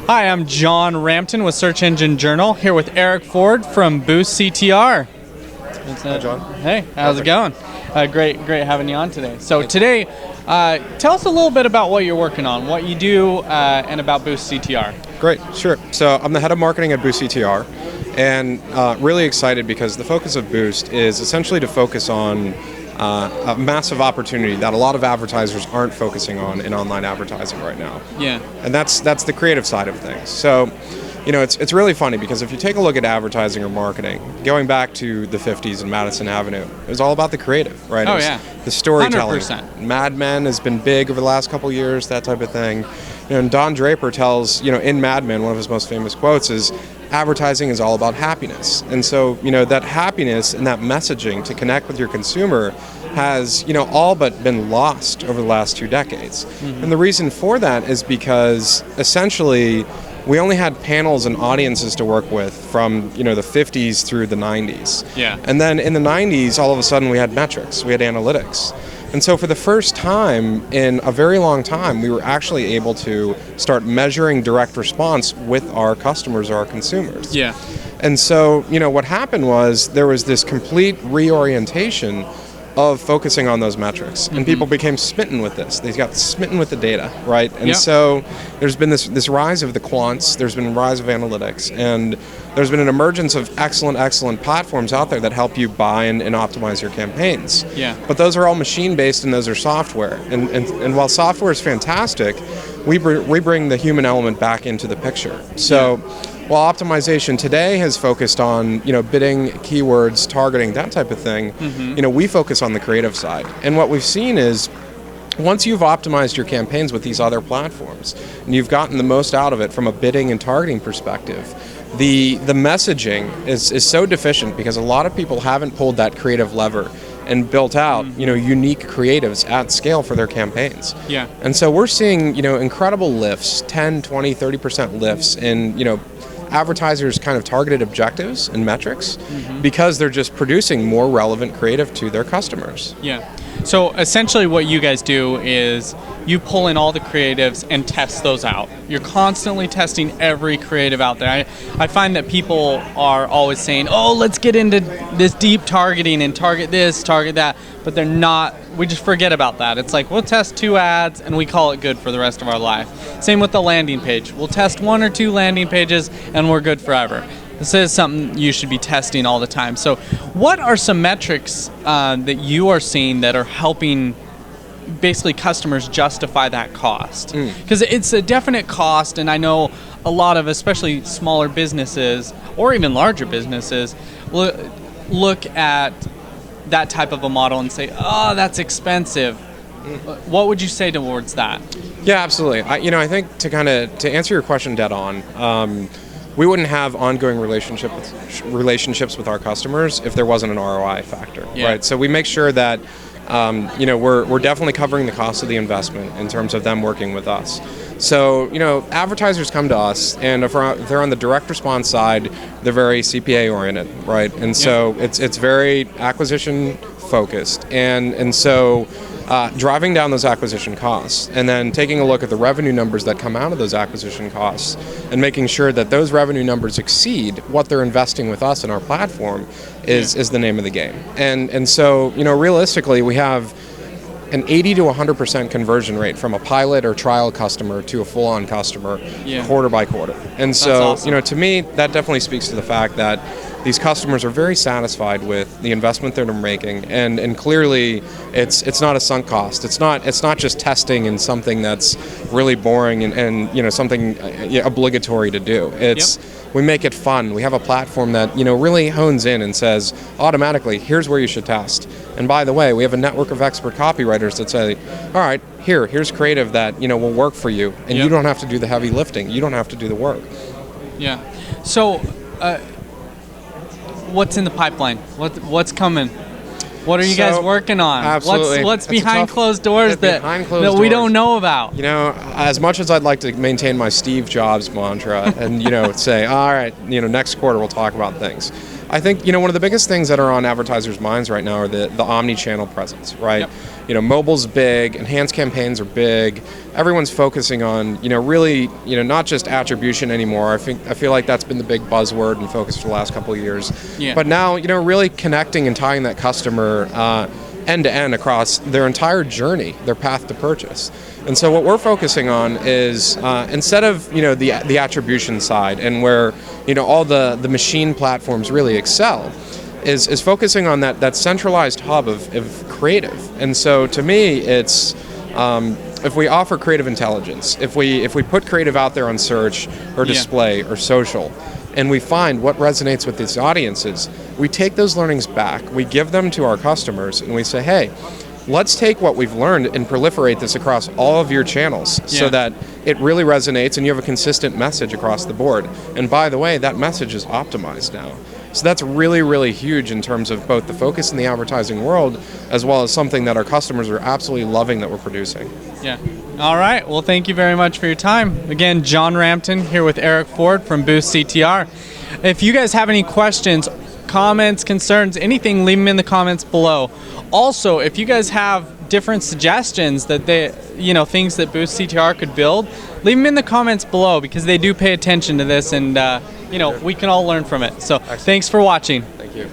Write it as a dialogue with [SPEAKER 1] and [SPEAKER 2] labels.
[SPEAKER 1] Hi, I'm John Rampton with Search Engine Journal, here with Erik Ford from BoostCTR.
[SPEAKER 2] Hi, John.
[SPEAKER 1] Hey, how's it going? Great having you on today. So today, tell us a little bit about what you're working on, what you do, and about BoostCTR.
[SPEAKER 2] Great, sure. So I'm the head of marketing at BoostCTR, and really excited because the focus of Boost is essentially to focus on a massive opportunity that a lot of advertisers aren't focusing on in online advertising right now.
[SPEAKER 1] Yeah.
[SPEAKER 2] And that's the creative side of things. So, you know, it's really funny because if you take a look at advertising or marketing, going back to the 50s and Madison Avenue, it was all about the creative, right?
[SPEAKER 1] Oh, yeah.
[SPEAKER 2] The storytelling.
[SPEAKER 1] 100%.
[SPEAKER 2] Mad Men has been big over the last couple years, that type of thing. You know, and Don Draper tells, you know, in Mad Men, one of his most famous quotes is, advertising is all about happiness. And so, you know, that happiness and that messaging to connect with your consumer has, you know, all but been lost over the last 2 decades. Mm-hmm. And the reason for that is because essentially we only had panels and audiences to work with from, you know, the 50s through the 90s.
[SPEAKER 1] Yeah.
[SPEAKER 2] And then in the 90s, all of a sudden we had metrics, we had analytics. And so for the first time in a very long time, we were actually able to start measuring direct response with our customers or our consumers.
[SPEAKER 1] Yeah.
[SPEAKER 2] And so, you know, what happened was there was this complete reorientation of focusing on those metrics. And people became smitten with this. They got smitten with the data, right? And so there's been this rise of the quants, there's been a rise of analytics, and there's been an emergence of excellent platforms out there that help you buy and optimize your campaigns.
[SPEAKER 1] Yeah.
[SPEAKER 2] But those are all machine-based and those are software. And while software is fantastic, we bring the human element back into the picture. So while optimization today has focused on, you know, bidding, keywords, targeting, that type of thing, you know, we focus on the creative side. And what we've seen is once you've optimized your campaigns with these other platforms and you've gotten the most out of it from a bidding and targeting perspective, the messaging is so deficient because a lot of people haven't pulled that creative lever and built out, you know, unique creatives at scale for their campaigns.
[SPEAKER 1] Yeah.
[SPEAKER 2] And so we're seeing, you know, incredible lifts, 10, 20, 30% lifts in, you know, advertisers' kind of targeted objectives and metrics because they're just producing more relevant creative to their customers.
[SPEAKER 1] Yeah. So essentially what you guys do is you pull in all the creatives and test those out. You're constantly testing every creative out there. I find that people are always saying, oh, let's get into this deep targeting and target this, target that, but they're not, we just forget about that. It's like, we'll test 2 ads and we call it good for the rest of our life. Same with the landing page. We'll test 1 or 2 landing pages and we're good forever. This is something you should be testing all the time. So what are some metrics that you are seeing that are helping basically customers justify that cost? Because it's a definite cost, and I know a lot of, especially smaller businesses or even larger businesses, look at that type of a model and say, oh, that's expensive. What would you say towards that?
[SPEAKER 2] Yeah, absolutely. I think to answer your question dead on, we wouldn't have ongoing relationships with our customers if there wasn't an ROI factor, right? So we make sure that you know, we're definitely covering the cost of the investment in terms of them working with us. So, you know, advertisers come to us, and if they're on the direct response side, they're very CPA oriented, right? And so it's very acquisition focused, and so driving down those acquisition costs and then taking a look at the revenue numbers that come out of those acquisition costs and making sure that those revenue numbers exceed what they're investing with us in our platform is the name of the game. And so, you know, realistically, we have an 80 to 100% conversion rate from a pilot or trial customer to a full-on customer quarter by quarter. And so, you know, to me, that definitely speaks to the fact that these customers are very satisfied with the investment that they're making, and clearly it's not a sunk cost. It's not just testing in something that's really boring and you know, something obligatory to do. We make it fun. We have a platform that, you know, really hones in and says automatically, here's where you should test. And by the way, we have a network of expert copywriters that say, all right, here's creative that, you know, will work for you, and you don't have to do the heavy lifting. You don't have to do the work.
[SPEAKER 1] Yeah. So what's in the pipeline? What's coming? What are you guys working on?
[SPEAKER 2] Absolutely.
[SPEAKER 1] What's behind closed doors that we don't know about?
[SPEAKER 2] You know, as much as I'd like to maintain my Steve Jobs mantra and, you know, say, all right, you know, next quarter we'll talk about things. I think, you know, one of the biggest things that are on advertisers' minds right now are the omni-channel presence, right? mobile's big, enhanced campaigns are big. Everyone's focusing on, really, not just attribution anymore. I feel like that's been the big buzzword and focus for the last couple of years.
[SPEAKER 1] Yeah.
[SPEAKER 2] But now, really connecting and tying that customer end to end across their entire journey, their path to purchase. And so what we're focusing on is instead of the attribution side and where all the machine platforms really excel, is focusing on that centralized hub of creative. And so to me, it's if we offer creative intelligence, if we put creative out there on search or display or social, and we find what resonates with these audiences, we take those learnings back, we give them to our customers, and we say, hey, let's take what we've learned and proliferate this across all of your channels so that it really resonates and you have a consistent message across the board. And by the way, that message is optimized now. So that's really, really huge in terms of both the focus in the advertising world as well as something that our customers are absolutely loving that we're producing.
[SPEAKER 1] Yeah. All right. Well, thank you very much for your time. Again, John Rampton here with Erik Ford from BoostCTR. If you guys have any questions, comments, concerns, anything, leave them in the comments below. Also, if you guys have different suggestions that things that BoostCTR could build, leave them in the comments below because they do pay attention to this and we can all learn from it. So thanks for watching.
[SPEAKER 2] Thank you.